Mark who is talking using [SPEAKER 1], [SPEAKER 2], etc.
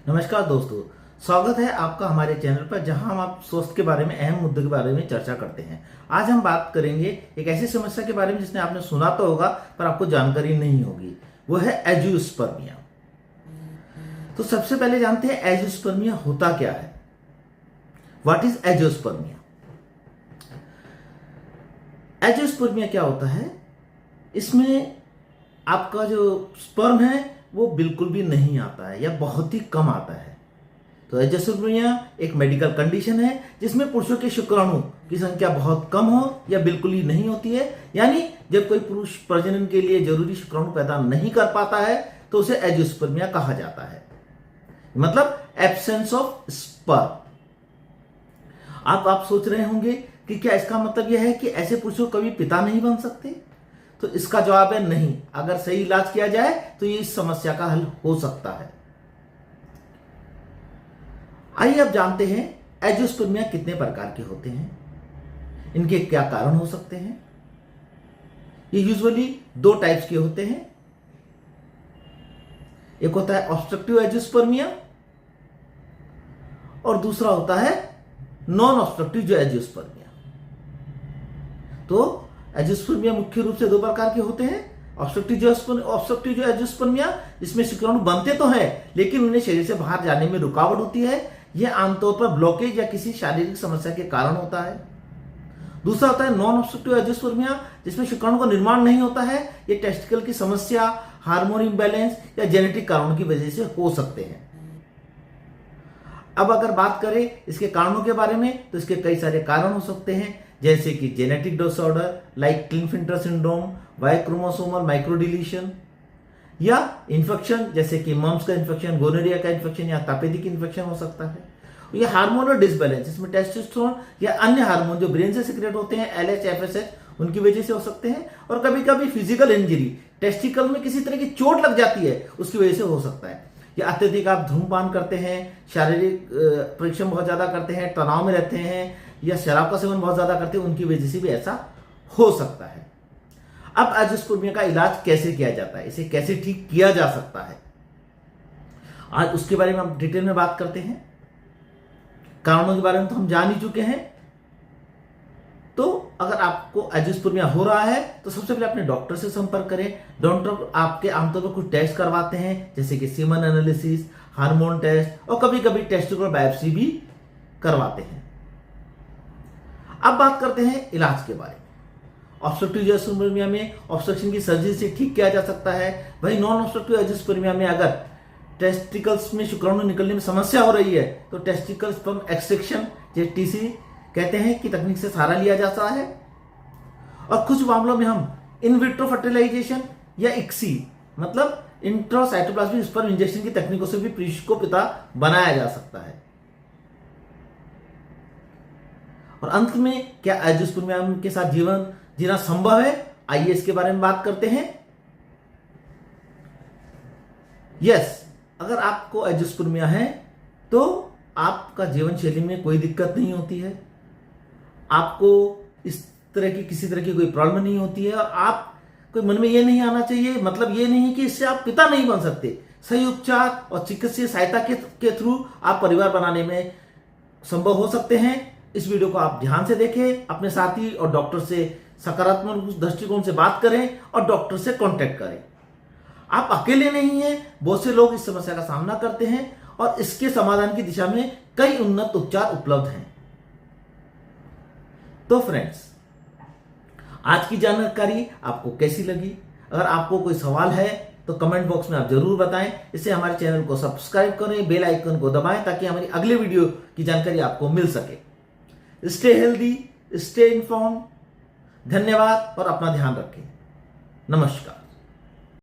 [SPEAKER 1] नमस्कार दोस्तों, स्वागत है आपका हमारे चैनल पर जहां हम आप स्वास्थ्य के बारे में अहम मुद्दों के बारे में चर्चा करते हैं। आज हम बात करेंगे एक ऐसी समस्या के बारे में जिसने आपने सुना तो होगा पर आपको जानकारी नहीं होगी। वो है एजियोस्पर्मिया। तो सबसे पहले जानते हैं एजियोस्पर्मिया होता क्या है। What is एजियोस्पर्मिया? एजियोस्पर्मिया क्या होता है? इसमें आपका जो स्पर्म है वो बिल्कुल भी नहीं आता है या बहुत ही कम आता है। तो एजियोस्पर्मिया एक मेडिकल कंडीशन है जिसमें पुरुषों के शुक्राणु की संख्या बहुत कम हो या बिल्कुल ही नहीं होती है। यानी जब कोई पुरुष प्रजनन के लिए जरूरी शुक्राणु पैदा नहीं कर पाता है तो उसे एजियोस्पर्मिया कहा जाता है, मतलब एब्सेंस ऑफ स्पर्म। आप सोच रहे होंगे कि क्या इसका मतलब यह है कि ऐसे पुरुषों कभी पिता नहीं बन सकते? तो इसका जवाब है नहीं। अगर सही इलाज किया जाए तो ये इस समस्या का हल हो सकता है। आइए अब जानते हैं एजियोस्पर्मिया कितने प्रकार के होते हैं, इनके क्या कारण हो सकते हैं। ये यूजुअली दो टाइप्स के होते हैं। एक होता है ऑब्स्ट्रक्टिव एजियोस्पर्मिया और दूसरा होता है नॉन ऑब्स्ट्रक्टिव जो एजियोस्पर्मिया। तो एजियोस्पर्मिया मुख्य रूप से दो प्रकार के होते हैं। ऑब्स्ट्रक्टिव जो एजियोस्पर्मिया, इसमें शुक्राणु बनते तो हैं लेकिन उन्हें शरीर से बाहर जाने में रुकावट होती है। यह आमतौर पर ब्लॉकेज या किसी शारीरिक समस्या के कारण होता है। दूसरा होता है नॉन ऑब्स्ट्रक्टिव एजियोस्पर्मिया, जिसमें शुक्राणु का निर्माण नहीं होता है। यह टेस्टिकल की समस्या, हार्मोन इम्बैलेंस या जेनेटिक कारणों की वजह से हो सकते हैं। अब अगर बात करें इसके कारणों के बारे में तो इसके कई सारे कारण हो सकते हैं, जैसे कि genetic disorder like Klinefelter syndrome, Y chromosomal microdeletion, या इन्फेक्शन जैसे कि मम्स का इन्फेक्शन, गोनोरिया का इन्फेक्शन या तापेदिक इन्फेक्शन हो सकता है। ये हार्मोनल डिसबैलेंस, इसमें टेस्टोस्टेरोन या अन्य हार्मोन जो ब्रेन से सिक्रेट होते हैं LH, FSH, उनकी वजह से हो सकते हैं। और कभी कभी फिजिकल इंजरी, टेस्टिकल में किसी तरह की चोट लग जाती है, उसकी वजह से हो सकता है। या अत्यधिक आप धूमपान करते हैं, शारीरिक परिश्रम बहुत ज्यादा करते हैं, तनाव में रहते हैं या शराब का सेवन बहुत ज्यादा करते हैं, उनकी वजह से भी ऐसा हो सकता है। अब एजियोस्पर्मिया का इलाज कैसे किया जाता है, इसे कैसे ठीक किया जा सकता है, आज उसके बारे में हम डिटेल में बात करते हैं। कारणों के बारे में तो हम जान ही चुके हैं। तो अगर आपको एजियोस्पर्मिया हो रहा है तो सबसे पहले अपने डॉक्टर से संपर्क करें। डॉक्टर आपके आमतौर पर कुछ टेस्ट करवाते हैं, जैसे कि सीमन एनालिसिस, हार्मोन टेस्ट और कभी कभी टेस्टिकुलर बायोप्सी भी करवाते हैं। अब बात करते हैं इलाज के बारे में। ऑब्स्ट्रक्टिव एजियोस्पर्मिया में ऑब्स्ट्रक्शन की सर्जरी से ठीक किया जा सकता है। वहीं नॉन ऑब्स्ट्रक्टिव एजियोस्पर्मिया में अगर टेस्टिकल्स में शुक्राणु निकलने में समस्या हो रही है तो टेस्टिकल स्पर्म एक्सट्रैक्शन जो TC कहते हैं कि तकनीक से सहारा लिया जाता है। और कुछ मामलों में हम इन विट्रो फर्टिलाइजेशन या ICSI मतलब इंट्रासाइटोप्लाज्मिक स्पर्म इंजेक्शन की तकनीकों से भी पुरुष को पिता बनाया जा सकता है। और अंत में क्या एजियोस्पर्मिया के साथ जीवन जीना संभव है? आइए इसके बारे में बात करते हैं। यस, अगर आपको एजियोस्पर्मिया है तो आपका जीवन शैली में कोई दिक्कत नहीं होती है, आपको इस तरह की किसी तरह की कोई प्रॉब्लम नहीं होती है और आप कोई मन में ये नहीं आना चाहिए, मतलब ये नहीं कि इससे आप पिता नहीं बन सकते। सही उपचार और चिकित्सीय सहायता के थ्रू आप परिवार बनाने में संभव हो सकते हैं। इस वीडियो को आप ध्यान से देखें, अपने साथी और डॉक्टर से सकारात्मक दृष्टिकोण से बात करें और डॉक्टर से कांटेक्ट करें। आप अकेले नहीं हैं, बहुत से लोग इस समस्या का सामना करते हैं और इसके समाधान की दिशा में कई उन्नत उपचार उपलब्ध हैं। तो फ्रेंड्स, आज की जानकारी आपको कैसी लगी? अगर आपको कोई सवाल है तो कमेंट बॉक्स में आप जरूर बताएं। इससे हमारे चैनल को सब्सक्राइब करें, बेल आइकन को दबाएं ताकि हमारी अगले वीडियो की जानकारी आपको मिल सके। Stay healthy, stay inform. धन्यवाद और अपना ध्यान रखें। नमस्कार।